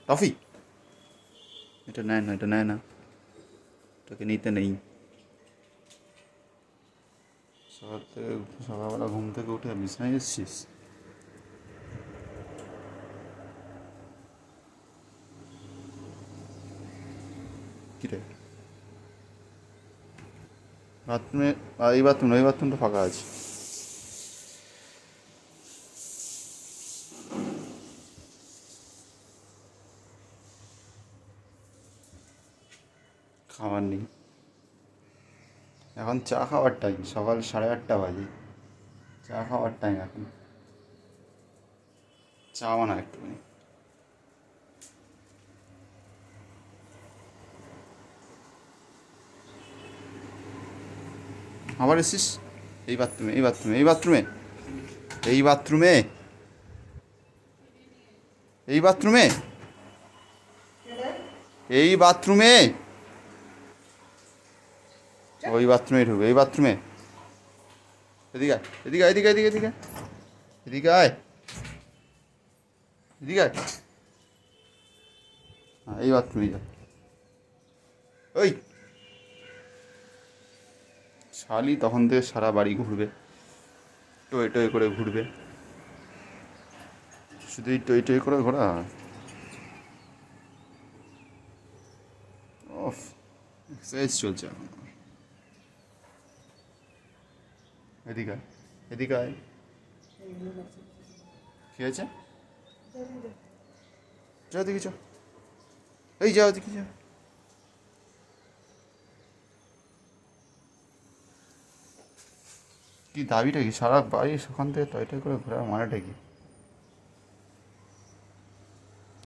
Toffee, এটা নেয় না, এটা নেয় না, এটাকে নিতে নেই। সকালবেলা ঘুম থেকে উঠে বিছানায় এসছিস? কিরে বাথরুমে? এই বাথরুম, ওই বাথরুমটা ফাঁকা আছে। খাবার নেই এখন, চা খাওয়ার টাইম, সকাল 8:30 বাজে, চা খাওয়ার টাইম এখন। চা বানা একটুখানি। আবার এসিস এই বাথরুমে, এই বাথরুমে, এই বাথরুমে, এই বাথরুমে, এই বাথরুমে, এই বাথরুমে, ওই বাথরুমে ঢুকবে, এই বাথরুমে। এদিকে আয়, এদিকে আয়, এদিকে, এদিকে, এদিকে, এদিকে আয়, এদিকে আয়। হ্যাঁ, এই বাথরুমে যা। ওই শালি তখন থেকে সারা বাড়ি ঘুরবে, টয়ে টয়ে করে ঘুরবে, শুধুই টই টই করে ঘোরা। অফ, এক্সারসাইজ চলছে এখন। এদিকে আয়, এদিকে আয়। কি আছে? যাও দেখি, চ, এই যাও দেখি, যাও। কি দাবিটা কি? সারা বাড়ি সেখান থেকে টয় টয় করে ঘোরার মানেটা কি?